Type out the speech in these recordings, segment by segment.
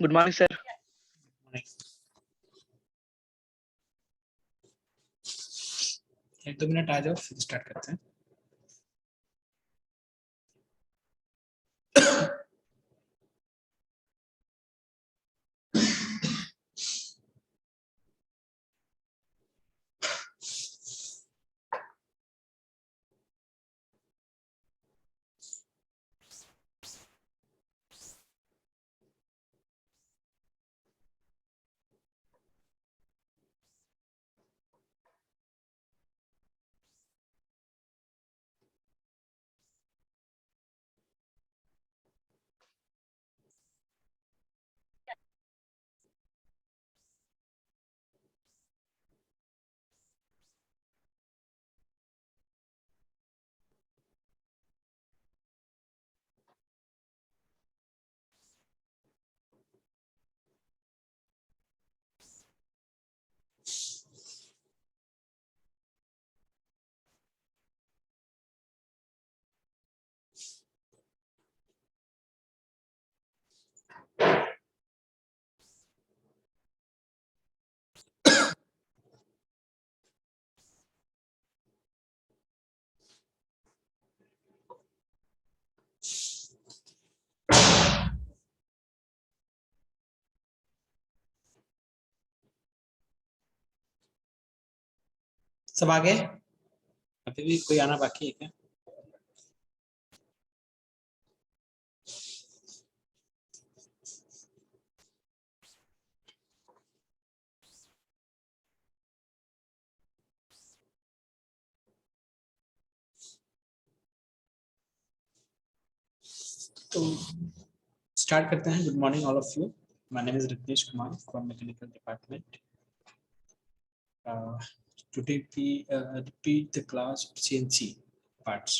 Good morning sir. एक दो minute आ जाओ फिर स्टार्ट करते हैं। सब आगे अभी भी कोई आना बाकी है क्या? तो स्टार्ट करते हैं। Good morning all of you. My name is Ritesh Kumar from mechanical department. Today we repeat the class CNC parts.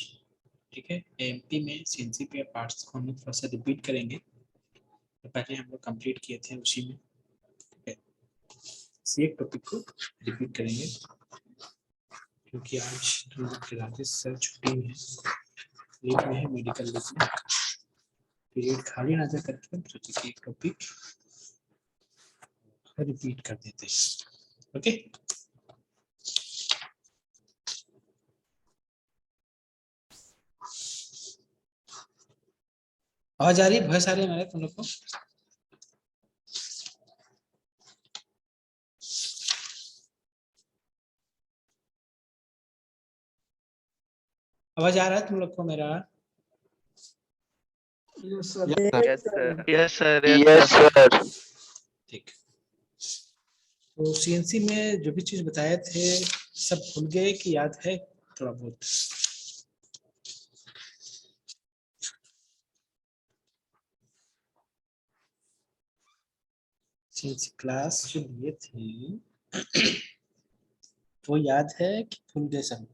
ठीक है, एमपी में सीएनसी पे पार्ट्स को हम लोग थोड़ा सा रिपीट करेंगे। तो पहले हम लोग कंप्लीट किए थे उसी में। ठीक है, इसी एक टॉपिक को रिपीट करेंगे क्योंकि आज हम लोग के राजेश सर छुट्टी में है, लीव में है, मेडिकल लीव में। पीरियड खाली ना जा करके सोचे कि एक टॉपिक रिपीट कर देते हैं। ओके, आवाज आ रही है? बहुत सारे हमारे तुम लोग को आवाज आ रहा है तुम लोग को मेरा? Yes sir. ठीक। तो सीएनसी में जो भी चीज बताए थे सब भूल गए कि याद है थोड़ा बहुत? सीएनसी क्लास जो लिए थे वो याद है कि भूल गए सब?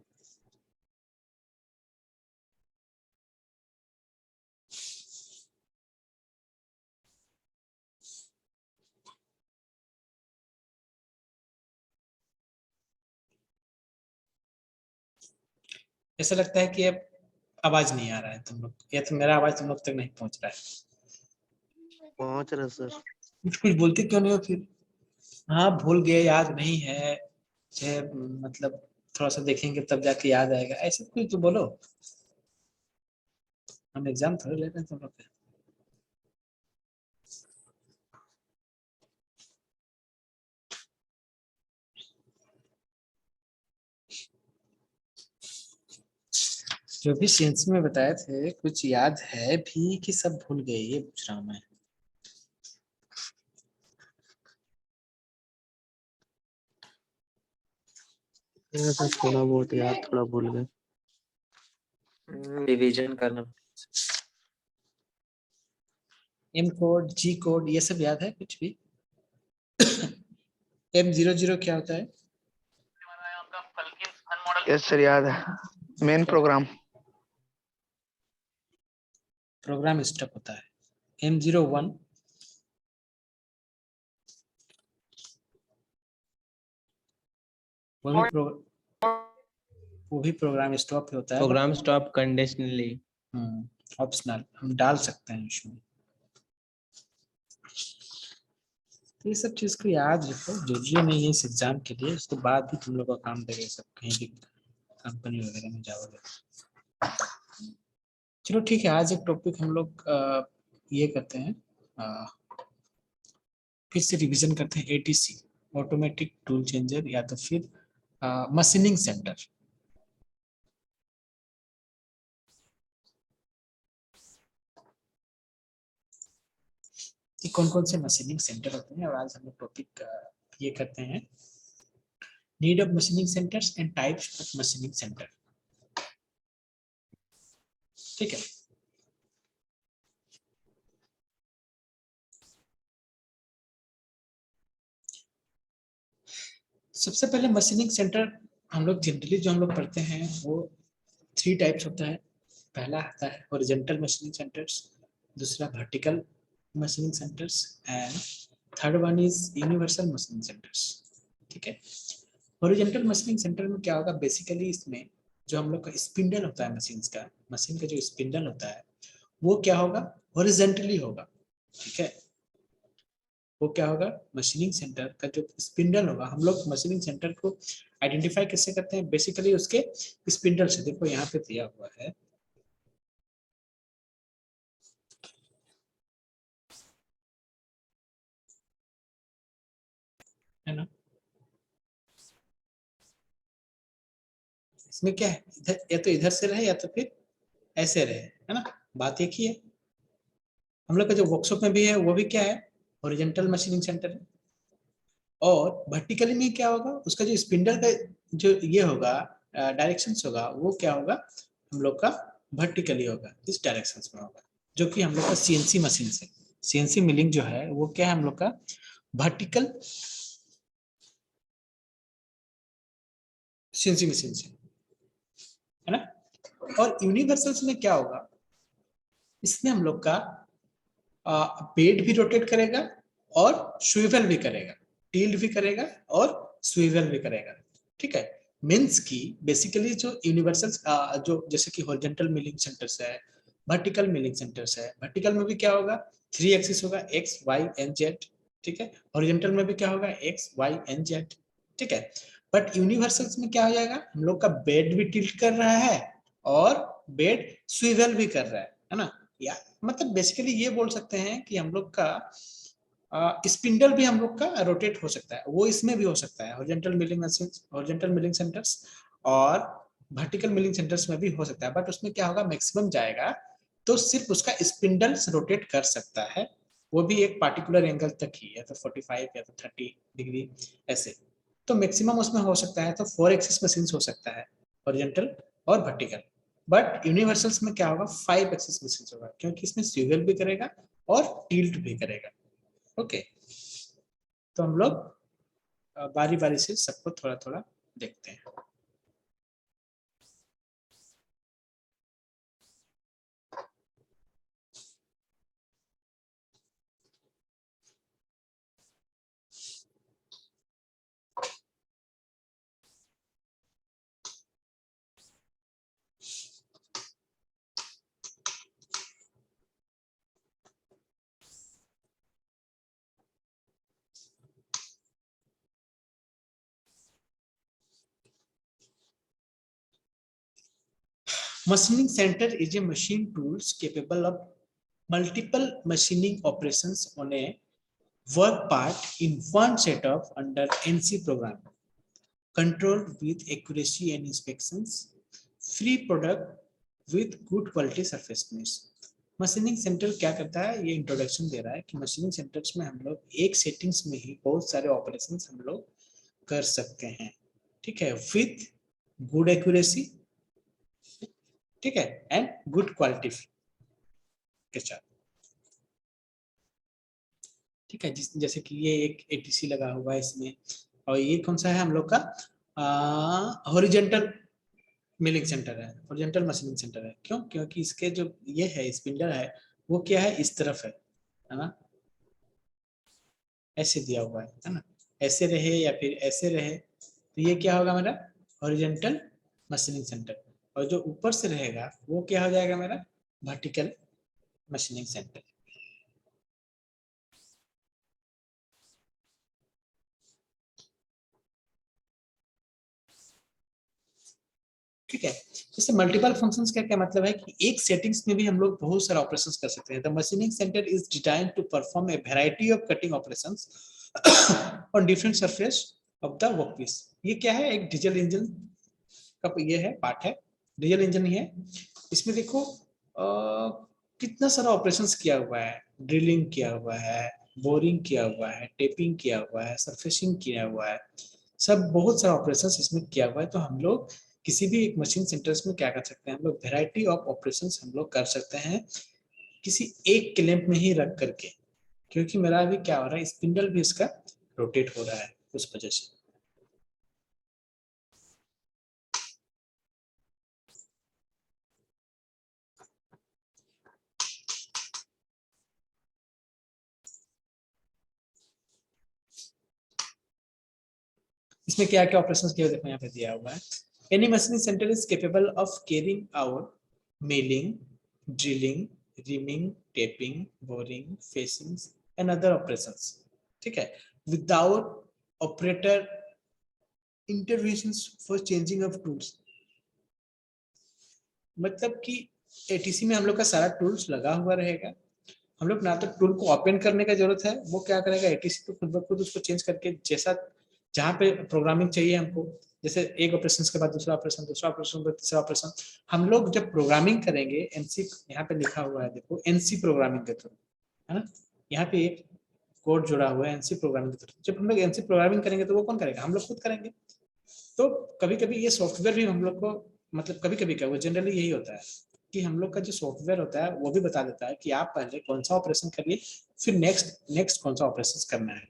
ऐसा लगता है कि अब आवाज नहीं आ रहा है तुम लोग, या तो मेरा आवाज तुम लोग तक नहीं पहुंच रहा है। पहुंच रहा सर। कुछ बोलते क्यों नहीं हो फिर? हाँ भूल गए, याद नहीं है, मतलब थोड़ा सा देखेंगे तब जाके याद आएगा, ऐसे कुछ तो बोलो, हम एग्जाम थोड़े ले रहे हैं तुम लोग के। जो भी साइंस में बताए थे कुछ याद है भी कि सब भूल गए, ये पूछ रहा हूँ मैं। ऐसा थोड़ा बहुत याद, थोड़ा भूल गए। रिवीजन करना। एम कोड, जी कोड, ये सब याद है कुछ भी? M00 क्या होता है? यस सर, याद है। Main program. प्रोग्राम स्टफ होता है। M01 वो भी प्रोग्राम स्टॉप होता है। Programme stop conditionally. ऑप्शनल, हम डाल सकते हैं उसमें। तो ये सब चीज को याद रखो, जरूरी नहीं है इस एग्जाम के लिए, उसके बाद भी तुम लोग का काम देगा सब, कहीं भी कंपनी वगैरह में जाओगे। चलो ठीक है, आज एक टॉपिक हम लोग ये करते हैं, फिर से रिवीजन करते हैं। ATC, ऑटोमेटिक टूल चेंजर, या तो फिर मशीनिंग सेंटर। कौन कौन से मशीनिंग सेंटर होते हैं, और आज हम लोग टॉपिक ये करते हैं, need of machining centres and types of machining centre. ठीक है, सबसे पहले मशीनिंग सेंटर हम लोग जनरली जो हम लोग पढ़ते हैं वो 3 टाइप्स होता है। पहला आता है हॉरिजॉन्टल मशीनिंग सेंटर्स, दूसरा vertical machining centres, and third one is universal machining centres. ठीक है, हॉरिजॉन्टल मशीनिंग सेंटर में क्या होगा, बेसिकली इसमें जो हम लोग का स्पिंडल होता है मशीन का जो स्पिंडल होता है वो क्या होगा, हॉरिजॉन्टली होगा। ठीक है, वो क्या होगा, मशीनिंग सेंटर का जो स्पिंडल होगा, हम लोग मशीनिंग सेंटर को आइडेंटिफाई कैसे करते हैं, बेसिकली उसके स्पिंडल से। देखो यहाँ पे दिया हुआ है ना, इसमें क्या है, इधर या तो इधर से रहे या तो फिर ऐसे रहे, है ना, बात एक ही है। हम लोग का जो वर्कशॉप में भी है वो भी क्या है, हॉरिजॉन्टल मशीनिंग सेंटर है। और वर्टिकली में क्या होगा, उसका जो स्पिंडल का जो ये होगा, डायरेक्शंस होगा, वो क्या होगा, हम लोग का वर्टिकली होगा, इस डायरेक्शंस में होगा। जो कि हम लोग का CNC मशीन से, CNC मिलिंग जो है वो क्या है, हम लोग का वर्टिकल CNC मशीन से, है ना। और यूनिवर्सल्स में क्या होगा, इसमें हम लोग का बेड भी रोटेट करेगा और स्विवल भी करेगा, टिल्ट भी करेगा और स्विवल भी करेगा। ठीक है, मीन्स की बेसिकली जो यूनिवर्सल जो जैसे कि हॉरिजॉन्टल मिलिंग सेंटर्स है, वर्टिकल मिलिंग सेंटर्स है, वर्टिकल में भी क्या होगा, 3 एक्सिस होगा, X Y and Z। ठीक है, हॉरिजॉन्टल में भी क्या होगा, X Y and Z। ठीक है, बट यूनिवर्सल्स में क्या हो जाएगा, हम लोग का बेड भी टिल्ट कर रहा है और बेड स्विवल भी कर रहा है ना। या मतलब बेसिकली ये बोल सकते हैं कि हम लोग का स्पिंडल भी हम लोग का रोटेट हो सकता है, वो इसमें भी हो सकता है, horizontal milling machine, horizontal milling centres और वर्टिकल मिलिंग सेंटर्स में भी हो सकता है। बट उसमें क्या होगा, मैक्सिमम जाएगा तो सिर्फ उसका स्पिंडल रोटेट कर सकता है, वो भी एक पार्टिकुलर एंगल तक ही, या तो 45 या तो 30 डिग्री ऐसे। तो मैक्सिमम उसमें हो सकता है तो 4 एक्सिस मशीन हो सकता है, हॉरिजॉन्टल और वर्टिकल। बट यूनिवर्सल्स में क्या होगा, 5 एक्सिस मशीन होगा, क्योंकि इसमें स्विवल भी करेगा और टिल्ट भी करेगा। ओके, तो हम लोग बारी बारी से सबको थोड़ा थोड़ा देखते हैं। Machining center is a machine tools capable of multiple machining operations on a work part in one setup under NC program, controlled with accuracy and inspections, free product with good quality surfaceness. Machining centre क्या करता है, ये introduction दे रहा है कि machining centres में हम लोग एक सेटिंग्स में ही बहुत सारे ऑपरेशंस हम लोग कर सकते हैं, ठीक है, विथ गुड एक्यूरेसी, ठीक है, एंड गुड क्वालिटी के साथ, ठीक है। जैसे कि ये एक एटीसी लगा हुआ है इसमें, और ये कौन सा है हम लोग का हॉरिजॉन्टल मिलिंग सेंटर है, हॉरिजॉन्टल मशीनिंग सेंटर है। क्यों? क्योंकि इसके जो ये है स्पिंडल है वो क्या है, इस तरफ है ना, ऐसे दिया हुआ है ना, ऐसे रहे या फिर ऐसे रहे, तो ये क्या होगा मेरा हॉरिजॉन्टल मशीनिंग सेंटर, और जो ऊपर से रहेगा वो क्या हो जाएगा मेरा वर्टिकल मशीनिंग सेंटर। ठीक है, जैसे मल्टीपल फंक्शंस का क्या मतलब है कि एक सेटिंग्स में भी हम लोग बहुत सारे ऑपरेशंस कर सकते हैं। The machining centre is designed to perform a variety of cutting operations on different surface of the workpiece. ये क्या है, एक डीजल इंजन का ये है पार्ट है, डीजल इंजन ही है। इसमें देखो कितना सारा ऑपरेशंस किया हुआ है, ड्रिलिंग किया हुआ है, बोरिंग किया हुआ है, टेपिंग किया हुआ है, सरफेसिंग किया हुआ है, सब बहुत सारा ऑपरेशंस इसमें किया हुआ है। तो हम लोग किसी भी एक मशीन सेंटर्स में क्या कर सकते हैं, हम लोग वैरायटी ऑफ ऑपरेशंस हम लोग कर सकते हैं किसी एक क्लैंप में ही रख करके, क्योंकि मेरा अभी क्या हो रहा है, स्पिंडल भी इसका रोटेट हो रहा है उस वजह से। इसमें क्या क्या ऑपरेशंस किए देखो यहाँ पे दिया हुआ है। Any machining centre is capable of carrying out milling, drilling, reaming, tapping, boring, facing and other operations, ठीक है, without operator interventions for changing of tools. मतलब कि एटीसी में हम लोग का सारा टूल्स लगा हुआ रहेगा, हम लोग ना तो टूल को ओपन करने का जरूरत है, वो क्या करेगा एटीसी तो खुद ब खुद उसको चेंज करके जैसा जहाँ पे प्रोग्रामिंग चाहिए हमको, जैसे एक ऑपरेशन के बाद दूसरा ऑपरेशन, दूसरा ऑपरेशन बाद तीसरा ऑपरेशन, हम लोग जब प्रोग्रामिंग करेंगे एनसी, यहाँ पे लिखा हुआ है देखो एनसी प्रोग्रामिंग के थ्रू, है ना, यहाँ पे एक कोड जुड़ा हुआ है एनसी प्रोग्रामिंग के थ्रू। जब हम लोग एनसी प्रोग्रामिंग करेंगे तो वो कौन करेगा, हम लोग खुद करेंगे। तो कभी कभी ये सॉफ्टवेयर भी हम लोग को, मतलब कभी कभी क्या, वो जनरली यही होता है कि हम लोग का जो सॉफ्टवेयर होता है वो भी बता देता है कि आप पहले कौन सा ऑपरेशन करिए, फिर नेक्स्ट कौन सा ऑपरेशन करना है,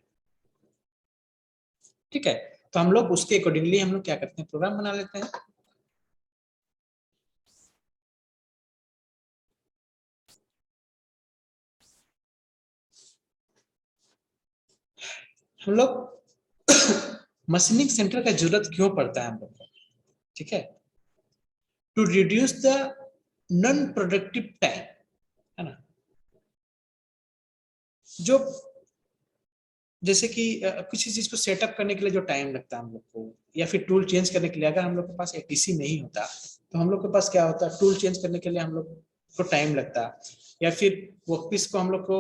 ठीक है। तो हम लोग उसके अकॉर्डिंगली हम लोग क्या करते हैं, प्रोग्राम बना लेते हैं। हम लोग मशीनिंग सेंटर का जरूरत क्यों पड़ता है हम लोग को, ठीक है, to reduce the non productive time, है ना, जो जैसे कि किसी चीज को सेटअप करने के लिए जो टाइम लगता है हम लोग को, या फिर टूल चेंज करने के लिए, अगर हम लोग के पास एटीसी नहीं होता तो हम लोग के पास क्या होता, टूल चेंज करने के लिए हम लोग को टाइम लगता, या फिर वर्कपीस को हम लोग को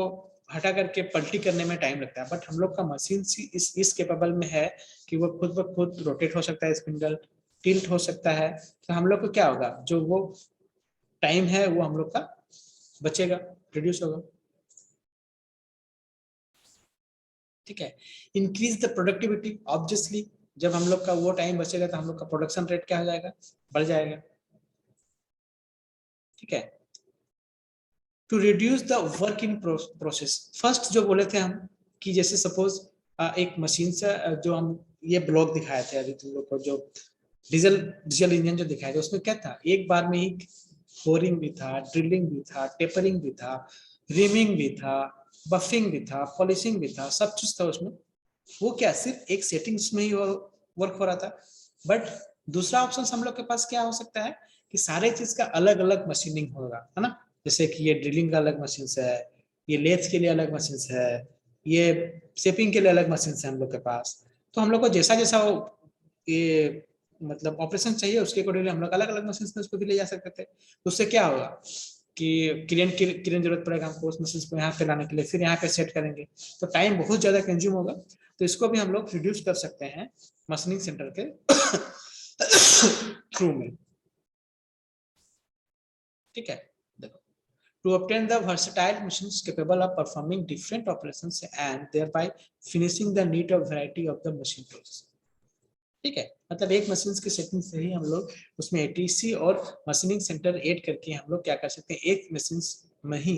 हटा करके पलटी करने में टाइम लगता है। बट हम लोग का मशीन इस केपेबल में है कि वो खुद ब खुद रोटेट हो सकता है, स्पिंडल टिल्ट हो सकता है, तो हम लोग को क्या होगा, जो वो टाइम है वो हम लोग का बचेगा, रिड्यूस होगा, ठीक है। इंक्रीज द प्रोडक्टिविटी, ऑब्वियसली जब हम लोग का वो टाइम बचेगा तो हम लोग का प्रोडक्शन रेट क्या हो जाएगा, बढ़ जाएगा, ठीक है। To reduce the work in process, first जो बोले थे हम कि जैसे सपोज एक मशीन से जो हम ये ब्लॉक दिखाए थे अभी तुम लोग को, जो डीजल डीजल इंजन जो दिखाया था उसमें क्या था, एक बार में ही बोरिंग भी था, ड्रिलिंग भी था, टेपरिंग भी था, रिमिंग भी था, बफिंग भी था, पॉलिशिंग भी था, सब चीज था उसमें। वो क्या सिर्फ एक सेटिंग्स में ही वर्क हो रहा था। बट दूसरा ऑप्शन हम लोग के पास क्या हो सकता है कि सारे चीज का अलग अलग मशीनिंग होगा, है ना, जैसे कि ये ड्रिलिंग का अलग मशीन है, ये लेथ के लिए अलग मशीन है, ये शेपिंग के लिए अलग मशीन है हम लोग के पास। तो हम लोग को जैसा जैसा ये मतलब ऑपरेशन चाहिए, उसके अकॉर्डिंगली हम लोग अलग अलग मशीन में उसको भी ले जा सकते थे। तो उससे क्या होगा कि क्रेन जरूरत पड़ेगा हमको उस मशीन को यहाँ पे लाने के लिए, फिर यहाँ पे सेट करेंगे, तो टाइम बहुत ज्यादा कंज्यूम होगा। तो इसको भी हम लोग रिड्यूस कर सकते हैं मशीनिंग सेंटर के थ्रू में। ठीक है, देखो, to obtain the versatile machines capable of performing different operations and thereby finishing the need of variety of the machine tools। ठीक है, मतलब एक मशीन की सेटिंग से ही हम लोग उसमें एटीसी और मशीनिंग सेंटर ऐड करके हम लोग क्या कर सकते हैं, एक मशीन में ही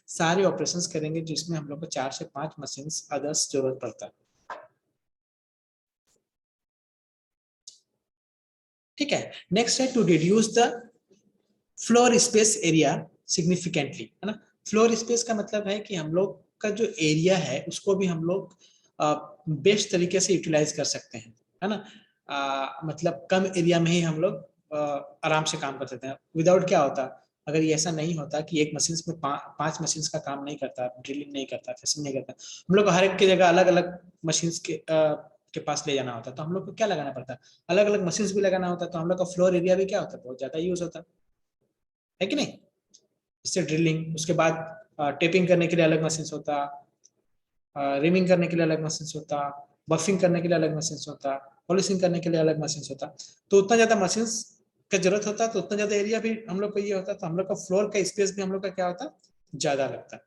सारे ऑपरेशंस करेंगे, जिसमें हम लोग को 4 से 5 मशीन अदर्स जरूरत पड़ता है। ठीक है, नेक्स्ट है to reduce the floor space area significantly, है ना। फ्लोर स्पेस का मतलब है कि हम लोग का जो एरिया है उसको भी हम लोग बेस्ट तरीके से यूटिलाइज कर सकते हैं, है ना। मतलब कम एरिया में ही हम लोग आराम से काम कर सकते हैं। विदाउट क्या होता, अगर ये ऐसा नहीं होता कि एक मशीन में 5 मशीन का काम नहीं करता, ड्रिलिंग नहीं करता, फिशिंग नहीं करता, हम लोग को हर एक की जगह अलग अलग मशीन के पास ले जाना होता, तो हम लोग को क्या लगाना पड़ता, अलग अलग मशीन भी लगाना होता, तो हम लोग का फ्लोर एरिया भी क्या होता, बहुत ज्यादा यूज होता है कि नहीं। इससे ड्रिलिंग, उसके बाद टेपिंग करने के लिए अलग मशीन होता, रिमिंग करने के लिए अलग मशीन होता, बफिंग करने के लिए अलग मशीन होता, पॉलिशिंग करने के लिए अलग मशीन होता। तो उतना ज्यादा मशीन का जरूरत होता, तो उतना ज्यादा एरिया भी हम लोग को ये होता, तो हम लोग का फ्लोर का स्पेस भी हम लोग का क्या होता, ज्यादा लगता।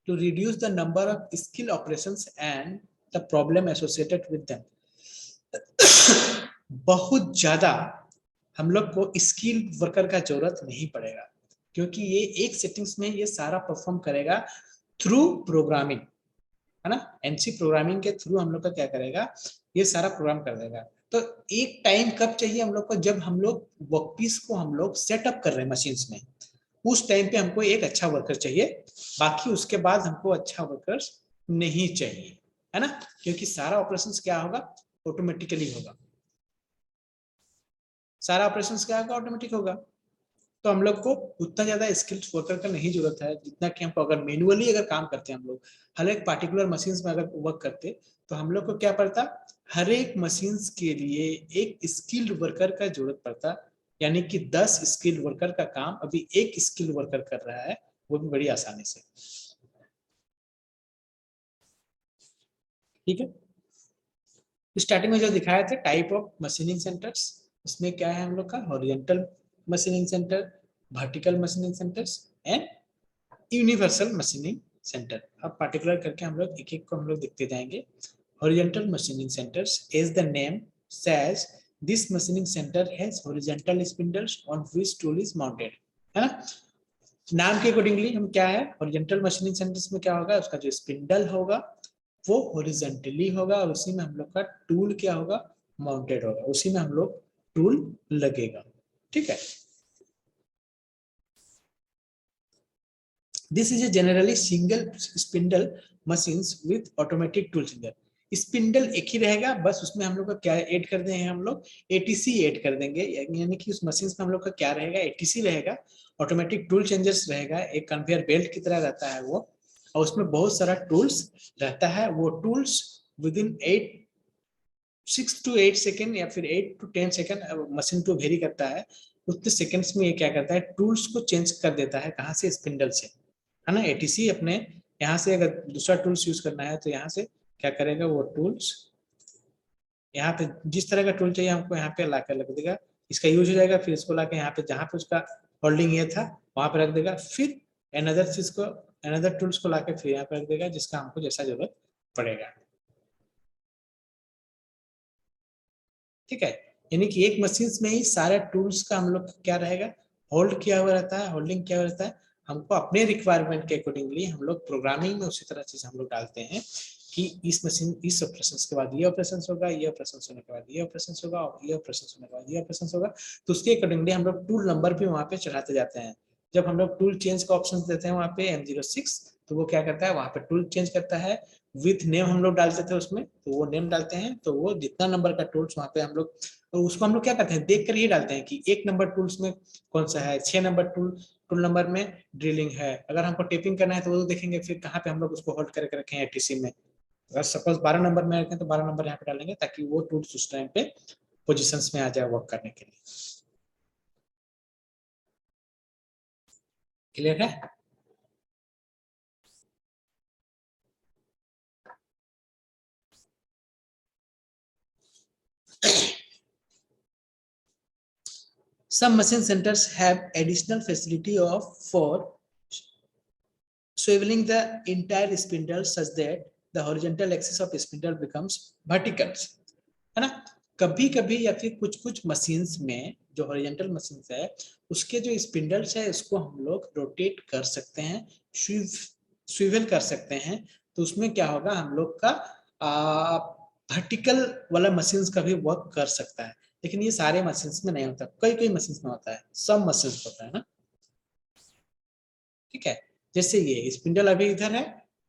To reduce the number of skill operations and the problem associated with them. बहुत ज्यादा हम लोग को स्किल वर्कर का जरूरत नहीं पड़ेगा, क्योंकि ये एक सेटिंग्स में ये सारा परफॉर्म करेगा थ्रू प्रोग्रामिंग, है ना। एनसी प्रोग्रामिंग के थ्रू हम लोग का क्या करेगा, ये सारा प्रोग्राम कर देगा। तो एक टाइम कब चाहिए हम लोग को, जब हम लोग वर्कपीस को हम लोग सेटअप कर रहे हैं मशीन्स में, उस टाइम पे हमको एक अच्छा वर्कर चाहिए, बाकी उसके बाद हमको अच्छा वर्कर्स नहीं चाहिए, है ना। क्योंकि सारा ऑपरेशंस क्या होगा, ऑटोमेटिकली होगा, सारा ऑपरेशंस क्या होगा, ऑटोमेटिक होगा। तो हम लोग को उतना ज्यादा स्किल्ड वर्कर का नहीं जरूरत है, जितना कि हमको अगर मैनुअली अगर काम करते हैं हम लोग हर एक पार्टिकुलर मशीन में अगर वर्क करते, तो हम लोग को क्या पड़ता, हर एक मशीन के लिए एक स्किल्ड वर्कर का जरूरत पड़ता। यानी कि 10 स्किल्ड वर्कर का काम अभी एक स्किल्ड वर्कर कर रहा है, वो भी बड़ी आसानी से। ठीक है, स्टार्टिंग में जो दिखाया था टाइप ऑफ मशीनिंग सेंटर्स, इसमें क्या है हम लोग का, horizontal machining centre, vertical machining centres and universal machining centre. अब पार्टिकुलर करके हम लोग एक एक को हम लोग देखते जाएंगे। Horizontal machining centres, as the name says, this machining centre has horizontal spindles on which tool is mounted, है ना। नाम के अकॉर्डिंगली हम क्या है, हॉरिजॉन्टल मशीनिंग सेंटर्स में क्या होगा, उसका जो स्पिंडल होगा वो हॉरिजॉन्टली होगा, और उसी में हम लोग का टूल क्या होगा, माउंटेड होगा, उसी में हम लोग टूल लगेगा। ठीक है, This is a generally single spindle machines with automatic tool changer। Spindle एक ही रहेगा, बस उसमें हम लोग का क्या ऐड कर देंगे, हम लोग एटीसी ऐड कर देंगे, यानी कि उस मशीन में हम लोग का क्या रहेगा, एटीसी रहेगा, ऑटोमेटिक टूल चेंजर्स रहेगा, एक कन्वेयर बेल्ट की तरह रहता है वो, और उसमें बहुत सारा टूल्स रहता है। वो tools within 6 to 8 second या फिर 8 to 10 second, machine to vary करता है, उतने सेकेंड्स में ये क्या करता है, टूल्स को चेंज कर देता है, कहाँ से, स्पिंडल से, है ना। एटीसी अपने यहाँ से अगर दूसरा टूल्स यूज करना है तो यहाँ से क्या करेगा, वो टूल्स यहाँ पे जिस तरह का टूल चाहिए हमको यहाँ पे लाकर रख देगा, इसका यूज हो जाएगा, फिर इसको लाके यहाँ पे जहाँ पे उसका होल्डिंग ये था वहां पे रख देगा, फिर अनदर चीज को, अनदर टूल्स को लाके फिर यहाँ पे रख देगा, जिसका हमको जैसा जरूरत पड़ेगा। ठीक है, यानी कि एक मशीन में ही सारे टूल्स का हम लोग क्या रहेगा, होल्ड किया हुआ रहता है, होल्डिंग किया हुआ रहता है। हमको अपने रिक्वायरमेंट के अकॉर्डिंगली हम लोग प्रोग्रामिंग में उसी तरह चीज हम लोग डालते हैं कि इस मशीन, इस ऑपरेशन के बाद ये ऑपरेशन होगा, ये ऑपरेशन होने के बाद ये ऑपरेशन होगा, और ये ऑपरेशन होने के बाद ये ऑपरेशन होगा। तो उसके अकॉर्डिंगली हम लोग टूल नंबर भी वहाँ पे चढ़ाते जाते हैं। जब हम लोग टूल चेंज का ऑप्शन देते हैं वहाँ पे M06, तो वो क्या करता है, वहाँ पे टूल चेंज करता है, विथ नेम हम लोग डालते थे उसमें, तो वो नेम डालते हैं, तो वो जितना नंबर का टूल्स वहाँ पे हम लोग, तो उसको हम लोग क्या करते हैं, देख कर ये डालते हैं कि 1 नंबर टूल्स में कौन सा है, 6 नंबर टूल नंबर में ड्रिलिंग है। अगर हमको टेपिंग करना है तो वो देखेंगे फिर कहाँ पे हम लोग उसको होल्ड करके रखें एटीसी में। अगर सपोज 12 नंबर में रखें तो 12 नंबर यहाँ पे डालेंगे, ताकि वो टूल्स उस टाइम पे पोजीशंस में आ जाए वर्क करने के लिए। क्लियर है? Some machine centers have additional facility of for swiveling the entire spindle such that the horizontal axis of spindle becomes vertical, है ना? कभी कभी या फिर कुछ कुछ मशीन्स में जो हॉरिजॉन्टल मशीन्स है उसके जो स्पिंडल्स है उसको हम लोग रोटेट कर सकते हैं, स्विवल कर सकते हैं। तो उसमें क्या होगा, हम लोग का वर्टिकल वाला मशीन्स का भी वर्क कर सकता है, लेकिन ये सारे मशीन्स में नहीं होता, कई कई मशीन्स में होता है, सब मशीन्स होता है ना। ठीक है, जैसे ये स्पिंडल अभी इधर है,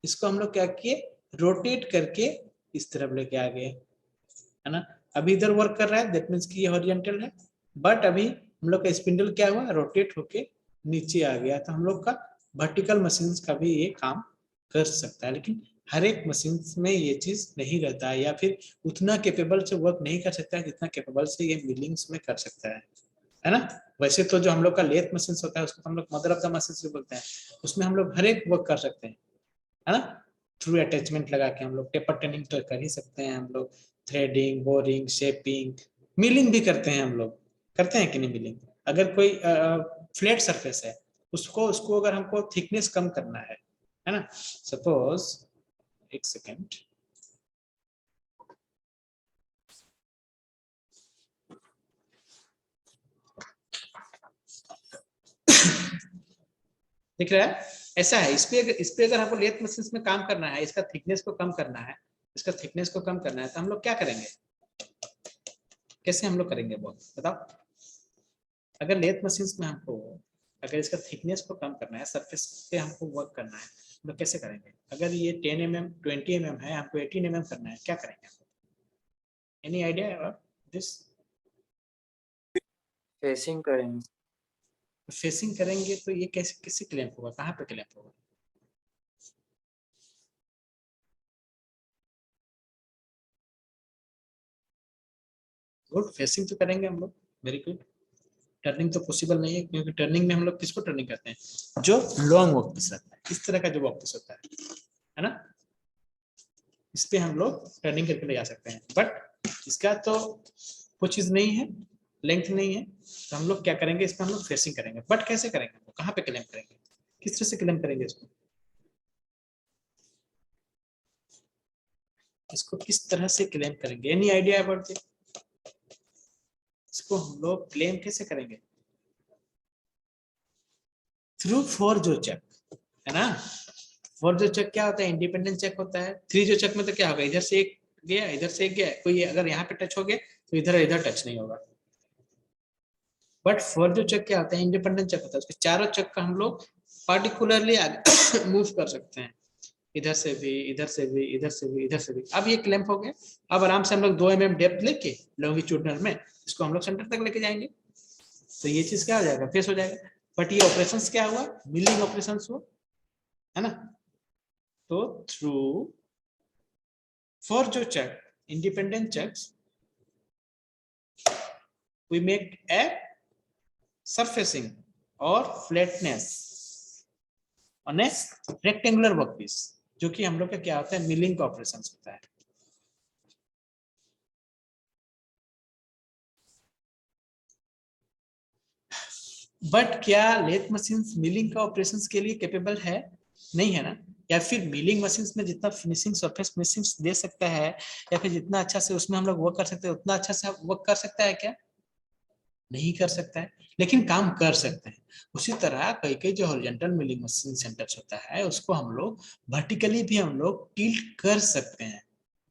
इसको हम लोग क्या किए, रोटेट करके इस तरफ लेके आ गए, है ना। अभी इधर वर्क कर रहा है, दैट मीन्स कि ये हॉरिजॉन्टल है, बट अभी हम लोग का स्पिंडल क्या हुआ, रोटेट होके नीचे आ गया। तो हम लोग का वर्टिकल मशीन्स का भी ये काम कर सकता है, लेकिन हर एक मशीन में ये चीज नहीं रहता है, या फिर उतना कैपेबल से वर्क नहीं कर सकता है जितना कैपेबल से ये मिलिंग्स में कर सकता है ना। वैसे तो जो हम लोग का लेथ मशीन होता है उसको तो हम लोग मदर ऑफ द मशीन से बोलते हैं, उसमें हम लोग हर एक वर्क कर सकते हैं, है ना। थ्रू अटैचमेंट लगा के हम लोग टेपर टर्निंग तो कर ही सकते हैं, हम लोग थ्रेडिंग, बोरिंग, शेपिंग, मिलिंग भी करते हैं, हम लोग करते हैं कि नहीं मिलिंग। अगर कोई फ्लैट सरफेस है, उसको उसको अगर हमको थिकनेस कम करना है ना, सपोज एक सेकेंड, दिख रहा है, ऐसा है। इस पे अगर हमको लेथ मशीन में काम करना है, इसका थिकनेस को कम करना है, इसका थिकनेस को कम करना है, तो हम लोग क्या करेंगे, कैसे हम लोग करेंगे वो बताओ। अगर लेथ मशीन में हमको अगर इसका थिकनेस को कम करना है, सरफेस पे हमको वर्क करना है, हम लोग कैसे करेंगे। अगर ये 10 mm 20 mm है, हमको 18 mm करना है, क्या करेंगे। Any idea about this. Facing करेंगे। फेसिंग करेंगे तो ये कैसे किससे क्लैंप होगा, कहाँ पे क्लैंप होगा। गुड, फेसिंग तो करेंगे हम लोग, वेरी गुड। टर्निंग तो पॉसिबल नहीं है, क्योंकि टर्निंग में हम लोग किसको टर्निंग करते हैं, जो लॉन्ग वर्क पीस रहता है, इस तरह का जो वर्क पीस होता है ना, इस पे हम लोग टर्निंग करके ले जा सकते हैं। बट इसका तो कुछ चीज नहीं है, लेंथ नहीं है, तो हम लोग क्या करेंगे, इस पे हम लोग फेसिंग करेंगे। बट कैसे करेंगे, कहाँ पे क्लेम करेंगे, किस तरह से क्लेम करेंगे इसको, इसको किस तरह से क्लेम करेंगे, एनी आइडिया अबाउट इट। इसको हम लोग क्लेम कैसे करेंगे, थ्रू फोर जो चेक, है ना। फोर जो चेक क्या होता है, इंडिपेंडेंट चेक होता है। थ्री जो चेक में तो क्या होगा, इधर से एक गया, इधर से एक गया, कोई अगर यहाँ पे टच हो गया तो इधर इधर टच नहीं होगा। बट फोर जो चेक क्या होता है, इंडिपेंडेंट चेक होता है, उसके चारों चेक का हम लोग पार्टिकुलरली मूव कर सकते हैं, इधर से भी, इधर से भी, इधर से भी, इधर से भी। अब ये क्लैंप हो गया, अब आराम से हम लोग 2 mm डेप्थ लेके लॉन्गिट्यूडनल में इसको हम लोग सेंटर तक लेके जाएंगे, तो ये चीज क्या हो जाएगा, फेस हो जाएगा। बट ये ऑपरेशंस क्या हुआ, मिलिंग ऑपरेशंस हुआ, है ना। तो थ्रू फोर जो check, independent checks, we make a surfacing or flatness on a rectangular workpiece, जो कि हम लोग का क्या होता है, मिलिंग का ऑपरेशन होता है। बट क्या लेथ मशीन मिलिंग का ऑपरेशन के लिए कैपेबल है, नहीं है ना। या फिर मिलिंग मशीन में जितना फिनिशिंग सरफेस फिनिशिंग दे सकता है, या फिर जितना अच्छा से उसमें हम लोग वर्क कर सकते हैं, उतना अच्छा से वर्क कर सकता है क्या, नहीं कर सकता है, लेकिन काम कर सकते हैं। उसी तरह कई कई जो हॉरिजॉन्टल मिलिंग मशीन सेंटर्स होता है, उसको हम लोग वर्टिकली भी हम लोग टिल्ट कर सकते हैं,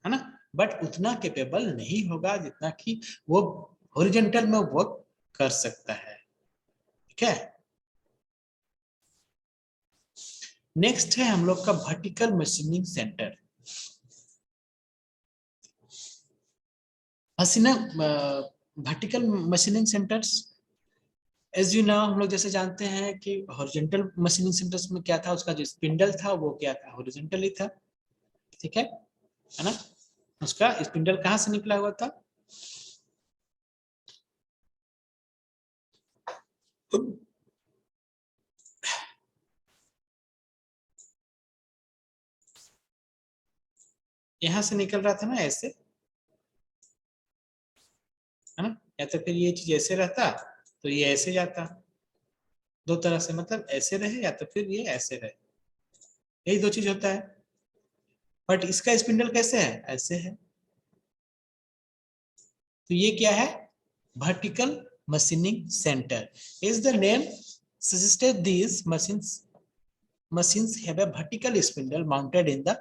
है ना। बट उतना कैपेबल नहीं होगा जितना कि वो हॉरिजॉन्टल में वर्क कर सकता है। ठीक है, नेक्स्ट है हम लोग का vertical machining centre. Vertical machining centres, as you know, हम लोग जैसे जानते हैं कि हॉरिजॉन्टल मशीनिंग सेंटर्स में क्या था, उसका जो स्पिंडल था वो क्या था, हॉरिजॉन्टल ही था। ठीक है ना। उसका स्पिंडल कहाँ से निकला हुआ था, यहां से निकल रहा था ना ऐसे, है ना, या तो फिर ये चीज ऐसे रहता तो ये ऐसे जाता, दो तरह से, मतलब ऐसे रहे या तो फिर ये ऐसे रहे, यही दो चीज होता है। बट इसका स्पिंडल कैसे है, ऐसे है। तो ये क्या है, vertical machining centre. Is the name suggested these machines have a vertical spindle mounted in the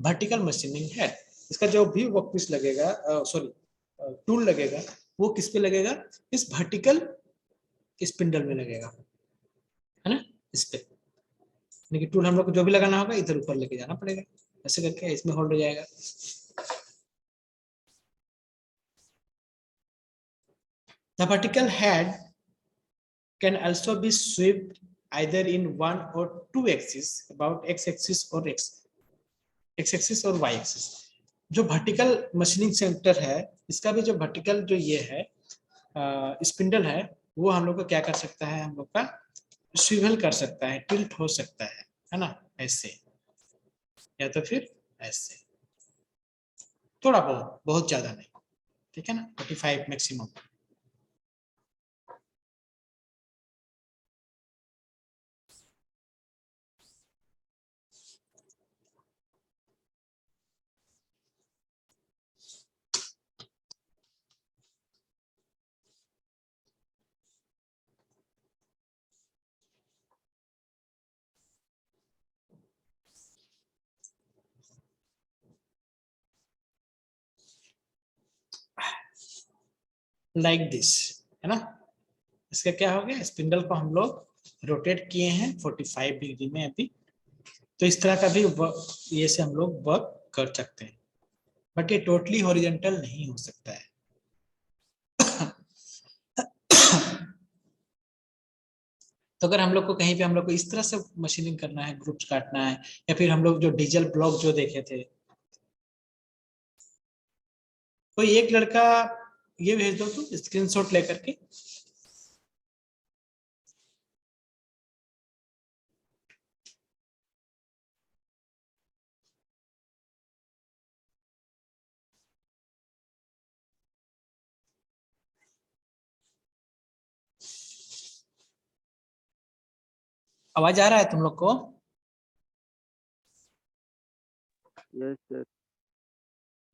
vertical machining head। इसका जो भी वर्कपीस लगेगा, सॉरी टूल लगेगा, वो किस पे लगेगा, इस वर्टिकल स्पिंडल में लगेगा, है ना, इस पे। यानी कि टूल हम लोग को जो भी लगाना होगा इधर ऊपर लेके जाना पड़ेगा, ऐसे करके इसमें होल्ड हो जाएगा। The vertical head can also be swept either in one or two axes, about x-axis or x-axis और y-axis। जो वर्टिकल मशीनिंग सेंटर है, इसका भी जो वर्टिकल जो ये है स्पिंडल है, वो हम लोग को क्या कर सकता है, हम लोग का स्विवल कर सकता है, टिल्ट हो सकता है ना, ऐसे, या तो फिर ऐसे, थोड़ा बहुत, बहुत ज्यादा नहीं, ठीक है ना, 45 मैक्सिमम। लाइक दिस, है ना। इसका क्या हो गया, स्पिंडल को हम लोग रोटेट किए हैं 45 डिग्री में अभी। तो इस तरह का भी ये से हम लोग वर्क कर सकते हैं, बट ये टोटली हॉरिजॉन्टल नहीं हो सकता है। तो अगर हम लोग को कहीं पे हम लोग को इस तरह से मशीनिंग करना है, ग्रुप्स काटना है, या फिर हम लोग जो डीजल ब्लॉक जो देखे थे, कोई एक लड़का ये भेज दो तो स्क्रीनशॉट लेकर के। आवाज आ रहा है तुम लोग को? Yes sir.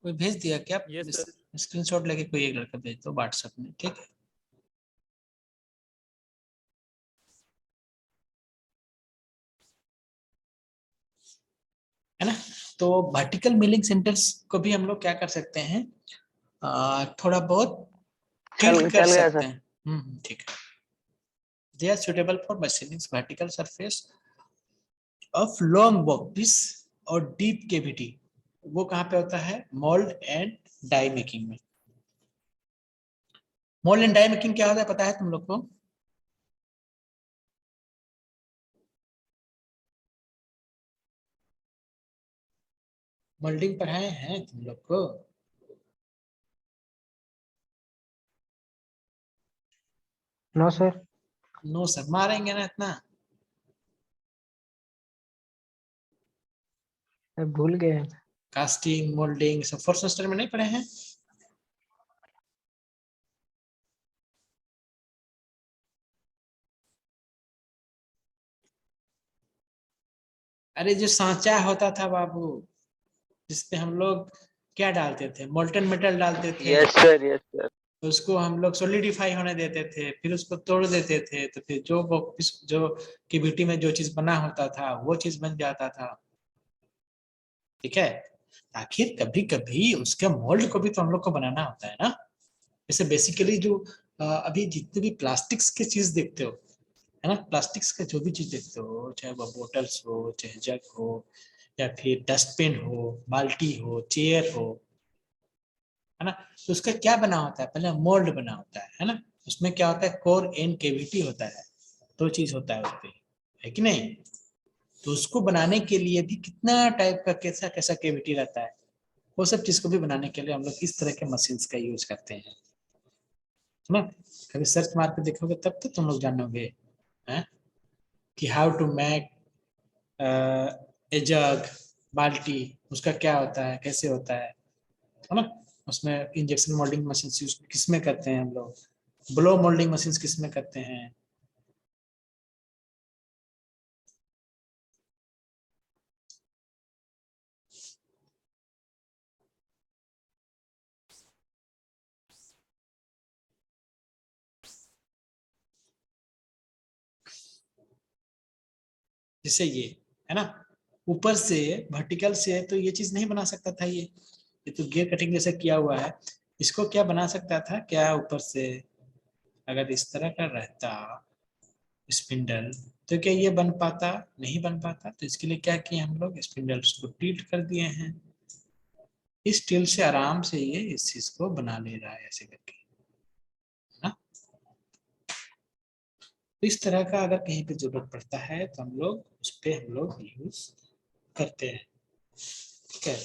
कोई भेज दिया क्या? Yes, sir. स्क्रीनशॉट लेके कोई एक लड़का भेज दो व्हाट्सएप में, ठीक है। है ना। तो वर्टिकल मिलिंग सेंटर्स को भी हम लोग क्या कर सकते हैं, थोड़ा बहुत टिल्ट कर चल गया सकते सर। हैं। ठीक है। They are suitable for machining vertical surface of long workpiece और डीप केविटी। वो कहाँ पे होता है, मोल्ड एंड डाई मेकिंग में। मोल्ड एंड डाई मेकिंग क्या होता है पता है तुम लोग को? मोल्डिंग पढ़ाए हैं तुम लोग को? No sir. नो सर, मारेंगे ना इतना। भूल गए। कास्टिंग, मोल्डिंग सब फोर्थ सेमेस्टर में नहीं पढ़े हैं? अरे जो सांचा होता था बाबू, जिसपे हम लोग क्या डालते थे, मोल्टन मेटल डालते थे। Yes sir, yes sir. उसको हम लोग सोलिडिफाई होने देते थे, फिर उसको तोड़ देते थे, तो फिर जो केविटी में जो चीज बना होता था वो चीज बन जाता था, ठीक है। आखिर कभी कभी उसके मोल्ड को भी तो हम लोग को बनाना होता है ना। जैसे बेसिकली जो अभी जितने भी प्लास्टिक्स के चीज देखते हो, है ना, प्लास्टिक्स का जो भी चीज देखते हो, चाहे वो बोटल्स हो, चाहे जग हो, या फिर डस्टबिन हो, बाल्टी हो, चेयर हो, है ना, तो उसका क्या बना होता है, पहले मोल्ड बना होता है ना। उसमें क्या होता है, कोर एंड केविटी होता है, दो चीज होता है उसपे, है कि नहीं। तो उसको बनाने के लिए भी कितना टाइप का कैसा कैसा केविटी रहता है, वो सब चीज को भी बनाने के लिए हम लोग इस तरह के मशीन्स का यूज करते हैं, है ना। कभी सर्च मार के देखोगे तब तो तुम लोग जानोगे। है कि हाउ टू मेक ए जग, बाल्टी, उसका क्या होता है, कैसे होता है ना। उसमें इंजेक्शन मोल्डिंग मशीन यूज किसमें करते हैं हम लोग, ब्लो मोल्डिंग मशीन किसमें करते हैं। जैसे ये है ना, ऊपर से वर्टिकल से तो ये चीज नहीं बना सकता था, ये तो गियर कटिंग जैसे किया हुआ है, इसको क्या बना सकता था क्या ऊपर से, अगर इस तरह का रहता स्पिंडल तो क्या ये बन पाता, नहीं बन पाता। तो इसके लिए क्या किए हम लोग, स्पिंडल्स को टिल्ट कर दिए हैं, इस टिल्ट से आराम से ये इस चीज को बना ले रहा है ऐसे करके ना। तो इस तरह का अगर कहीं पे जरूरत पड़ता है तो हम लोग उस पर हम लोग यूज करते हैं। ठीक है,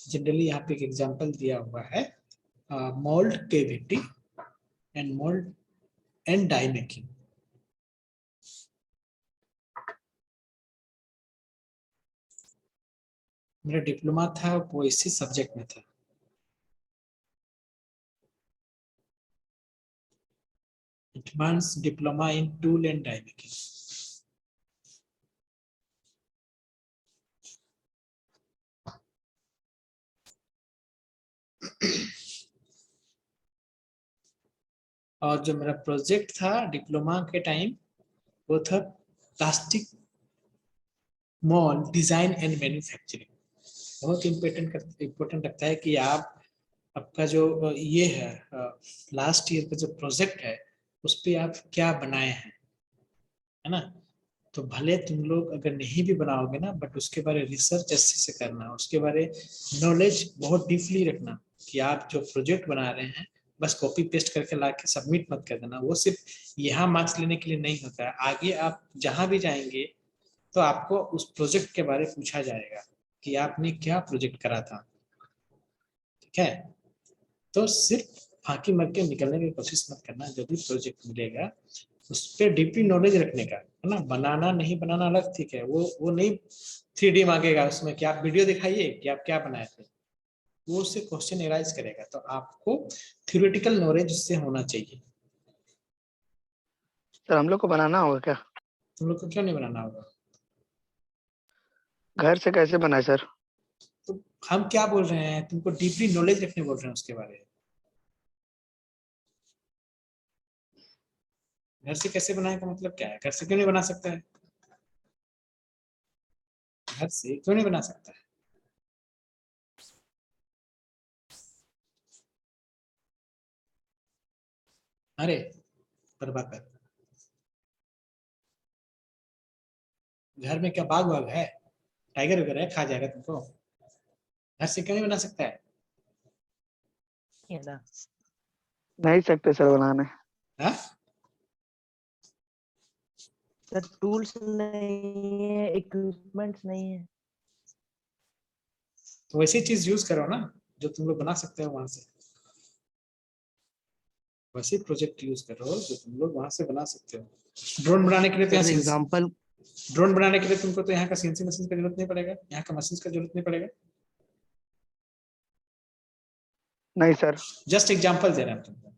जनरली यहाँ पे एक एग्जांपल दिया हुआ है, mould cavity and mould and die making. मेरा डिप्लोमा था वो इसी सब्जेक्ट में था। Advance diploma in tool and die making. और जो मेरा प्रोजेक्ट था डिप्लोमा के टाइम वो था plastic mall design and manufacturing. बहुत इम्पोर्टेंट लगता है कि आप आपका जो ये है लास्ट ईयर का जो प्रोजेक्ट है उस पर आप क्या बनाए हैं, है ना। तो भले तुम लोग अगर नहीं भी बनाओगे ना, बट उसके बारे रिसर्च अच्छे से करना, उसके बारे नॉलेज बहुत डीपली रखना कि आप जो प्रोजेक्ट बना रहे हैं बस कॉपी पेस्ट करके ला के सबमिट मत कर देना। वो सिर्फ यहाँ मार्क्स लेने के लिए नहीं होता है, आगे आप जहाँ भी जाएंगे तो आपको उस प्रोजेक्ट के बारे में पूछा जाएगा कि आपने क्या प्रोजेक्ट करा था। ठीक है, तो सिर्फ फांकी मार के निकलने की कोशिश मत करना, जो भी प्रोजेक्ट मिलेगा उस पर डीपली नॉलेज रखने का, है ना। बनाना नहीं बनाना अलग, ठीक है, वो नहीं 3D मांगेगा उसमें कि आप वीडियो दिखाइए कि आप क्या बनाए थे, वो उससे क्वेश्चन एराइज करेगा। तो आपको थ्योरेटिकल नॉलेज उससे होना चाहिए। सर हम लोग को बनाना होगा क्या? तुम लोग को क्यों नहीं बनाना होगा? घर से कैसे बनाए सर? तो हम क्या बोल रहे हैं, तुमको डीपली नॉलेज रखने बोल रहे हैं उसके बारे में। घर से कैसे बनाए का मतलब क्या है, घर से क्यों नहीं बना सकता है, घर से क्यों नहीं बना सकता है? अरे बर्बाद कर, घर में क्या बाग वाग है, टाइगर वगैरह है खा जाएगा तुमको, घर से क्यों नहीं बना सकता है? है ना। नहीं सकते सर बनाने। हाँ? सर टूल्स नहीं है, इक्विपमेंट्स नहीं है। तो वैसी चीज यूज करो ना जो तुम लोग बना सकते हो वहां से, वैसे प्रोजेक्ट यूज करो जो तुम लोग वहां से बना सकते हो। ड्रोन बनाने के लिए तो सर यहाँ एग्जांपल ड्रोन बनाने के लिए तुमको तो यहाँ का सीएनसी मशीन का जरूरत नहीं पड़ेगा, यहाँ का मशीन का जरूरत नहीं पड़ेगा। नहीं सर। जस्ट एग्जांपल दे रहे हैं तुमको,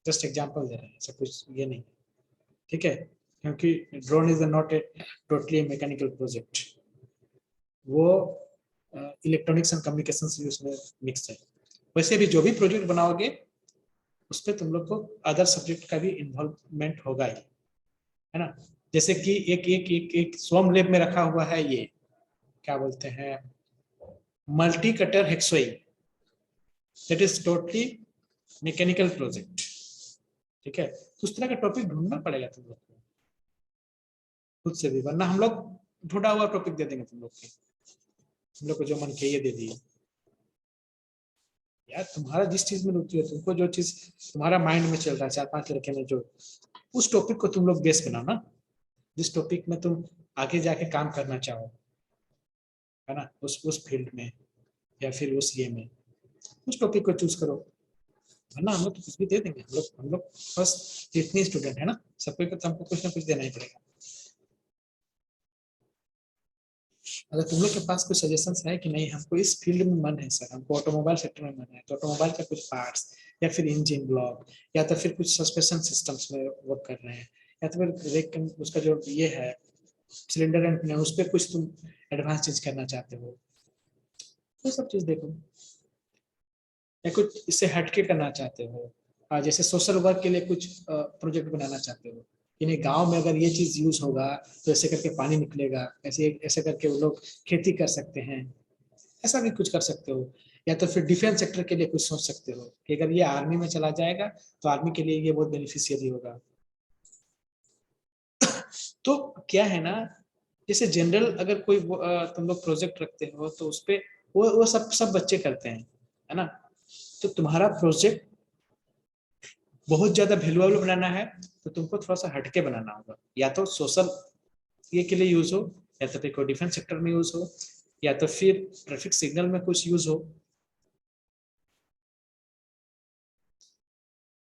जस्ट एग्जांपल दे रहे हैं, सब कुछ ये नहीं। ठीक है, क्योंकि drone is not a totally mechanical project, वो इलेक्ट्रॉनिक्स एंड कम्युनिकेशन से उसमें मिक्स है। वैसे भी जो भी प्रोजेक्ट बनाओगे उस पर तुम लोग को अदर सब्जेक्ट का भी इन्वॉल्वमेंट होगा ही, है ना। जैसे कि एक एक एक एक स्वम लैब में रखा हुआ है, ये क्या बोलते हैं, मल्टी कटर हेक्सोई, that is totally mechanical project. ठीक है, तो उस तरह का टॉपिक ढूंढना पड़ेगा तुम लोग को खुद से भी, वरना हम लोग ढूंढा हुआ टॉपिक दे देंगे तुम लोग के, तुम लोग को जो मन किए ये दे दिए। यार तुम्हारा जिस चीज में रुचि है, तुमको जो चीज तुम्हारा माइंड में चल रहा है 4-5 लड़के में, जो उस टॉपिक को तुम लोग बेस बनाओ ना, जिस टॉपिक में तुम आगे जाके काम करना चाहो, है ना, उस फील्ड में या फिर उस ये में उस टॉपिक को चूज करो। वरना हम लोग तो कुछ भी दे देंगे। हम लोग बस जितने स्टूडेंट है ना, सबको तो हमको कुछ ना कुछ देना ही पड़ेगा। अगर तुम लोग के पास कुछ सजेशंस है कि नहीं हमको इस फील्ड में मन है सर, हमको ऑटोमोबाइल सेक्टर में मन है, तो ऑटोमोबाइल का कुछ पार्ट्स या फिर इंजन ब्लॉक या तो फिर कुछ सस्पेंशन सिस्टम्स में वर्क कर रहे हैं, या तो फिर उसका जो ये है सिलेंडर एंड उस पर कुछ तुम एडवांस चीज करना चाहते हो, वो सब चीज देखो। या कुछ इससे हटके करना चाहते हो, जैसे सोशल वर्क के लिए कुछ प्रोजेक्ट बनाना चाहते हो, इन्हें गांव में अगर ये चीज यूज होगा तो ऐसे करके पानी निकलेगा, ऐसे ऐसे करके वो लोग खेती कर सकते हैं, ऐसा भी कुछ कर सकते हो। या तो फिर डिफेंस सेक्टर के लिए कुछ सोच सकते हो कि अगर ये आर्मी में चला जाएगा तो आर्मी के लिए ये बहुत बेनिफिशियरी होगा। तो क्या है ना, जैसे जनरल अगर कोई तुम लोग प्रोजेक्ट रखते हो तो उसपे वो सब बच्चे करते हैं, है ना। तो तुम्हारा प्रोजेक्ट बहुत ज्यादा वैल्यूएबल बनाना है तो तुमको थोड़ा सा हटके बनाना होगा, या तो सोशल ये के लिए यूज हो, या तो फिर कोई डिफेंस सेक्टर में यूज हो, या तो फिर ट्रैफिक सिग्नल में कुछ यूज हो,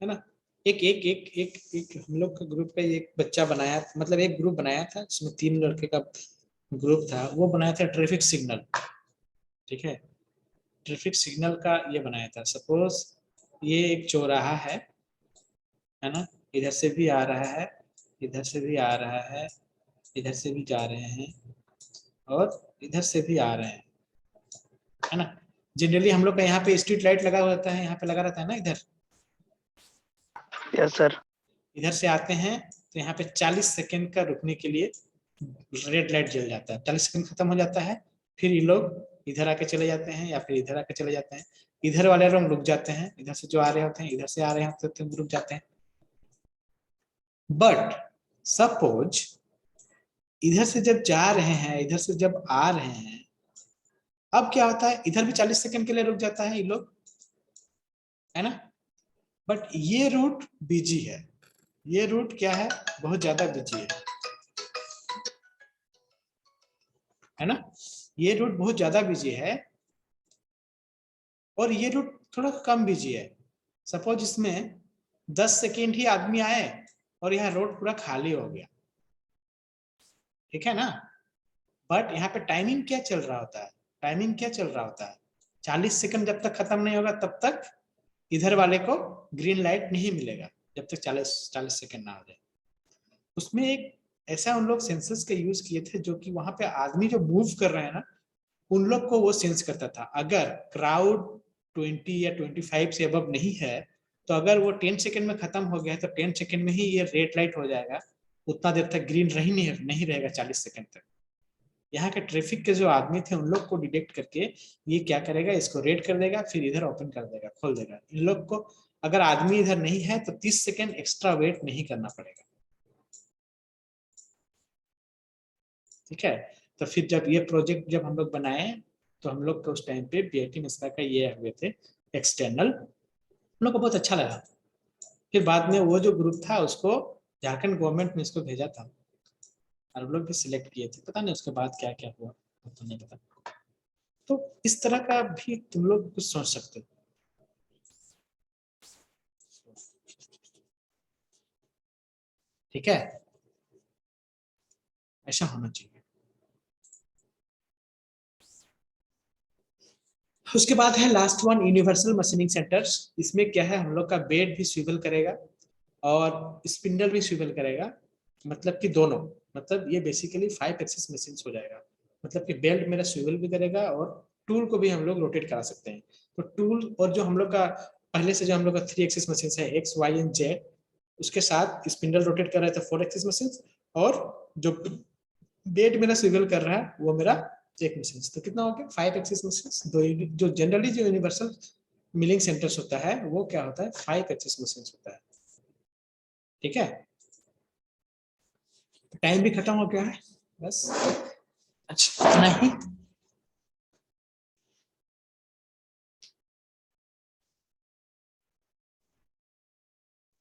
है ना। एक एक एक एक एक हम लोग का ग्रुप का एक बच्चा बनाया, मतलब एक ग्रुप बनाया था जिसमें 3 लड़के का ग्रुप था, वो बनाया था ट्रैफिक सिग्नल। ठीक है, ट्रैफिक सिग्नल का ये बनाया था। सपोज ये एक चौराहा है ना, इधर से भी आ रहा है, इधर से भी आ रहा है, इधर से भी जा रहे हैं और इधर से भी आ रहे हैं, है ना। जनरली हम लोग का यहाँ पे स्ट्रीट लाइट लगा हुआ रहता है, यहाँ पे लगा रहता है ना इधर। Yes sir. इधर से आते हैं तो यहाँ पे 40 सेकंड का रुकने के लिए रेड लाइट जल जाता है, 40 सेकंड खत्म हो जाता है, फिर ये लोग इधर आके चले जाते हैं या फिर इधर आके चले जाते हैं। इधर वाले लोग रुक जाते हैं, इधर से जो आ रहे होते हैं, इधर से आ रहे होते हैं तो रुक जाते हैं। बट सपोज इधर से जब जा रहे हैं, इधर से जब आ रहे हैं, अब क्या होता है, इधर भी 40 सेकंड के लिए रुक जाता है ये लोग, है ना। बट ये रूट बिजी है, ये रूट क्या है, बहुत ज्यादा बिजी है ना। ये रूट बहुत ज्यादा बिजी है और ये रूट थोड़ा कम बिजी है। सपोज इसमें 10 सेकेंड ही आदमी आए और यहाँ रोड पूरा खाली हो गया, ठीक है ना। बट यहाँ पे टाइमिंग क्या चल रहा होता है, टाइमिंग क्या चल रहा होता है, 40 सेकंड जब तक खत्म नहीं होगा तब तक इधर वाले को ग्रीन लाइट नहीं मिलेगा, जब तक 40 सेकंड ना हो जाए। उसमें एक ऐसा उन लोग सेंसर्स का यूज किए थे जो कि वहां पे आदमी जो मूव कर रहे हैं ना, उन लोग को वो सेंस करता था। अगर क्राउड 20 या 25 से अबव नहीं है तो अगर वो 10 सेकंड में खत्म हो गया है तो 10 सेकंड में ही ये रेड लाइट हो जाएगा, उतना देर तक ग्रीन नहीं रहेगा 40 सेकंड तक। यहाँ के ट्रैफिक के जो आदमी थे उन लोग को डिटेक्ट करके ये क्या करेगा, इसको रेड कर देगा, फिर इधर ओपन कर देगा, खोल देगा। इन लोग को अगर आदमी इधर नहीं है तो 30 सेकंड एक्स्ट्रा वेट नहीं करना पड़ेगा, ठीक है। तो फिर जब ये प्रोजेक्ट जब हम लोग बनाए तो हम लोग को उस टाइम पे बीआईटी मिश्रा का ये हुए थे एक्सटर्नल, हम लोग को बहुत अच्छा लगा। फिर बाद में वो जो ग्रुप था उसको झारखंड गवर्नमेंट में इसको भेजा था और हम लोग भी सिलेक्ट किए थे, पता नहीं उसके बाद क्या क्या हुआ तो नहीं पता। तो इस तरह का भी तुम लोग कुछ सोच सकते हो, ठीक है, ऐसा होना चाहिए। उसके बाद है last one, universal machining centres. इसमें क्या है, हम लोग का बेड भी स्विवल करेगा और स्पिंडल भी स्विवल करेगा, मतलब कि दोनों, मतलब ये बेसिकली 5 एक्सिस मशीन हो जाएगा। मतलब कि बेल्ट मेरा स्विवल भी करेगा और टूल को भी हम लोग रोटेट करा सकते हैं। तो टूल और जो हम लोग का पहले से जो हम लोग का 3 एक्सिस मशीन है एक्स वाई एंड जेड, उसके साथ स्पिंडल रोटेट कर रहे थे 4 एक्सिस मशीन, और जो बेड मेरा स्विवल कर रहा है वो मेरा एक मशीन। तो कितना हो गया, 5 एक्सिस मशीन। दो जो जनरली जो यूनिवर्सल मिलिंग सेंटर्स होता है वो क्या होता है, 5 एक्सिस मशीन होता है, ठीक है। टाइम भी खत्म हो गया है बस, अच्छा इतना ही।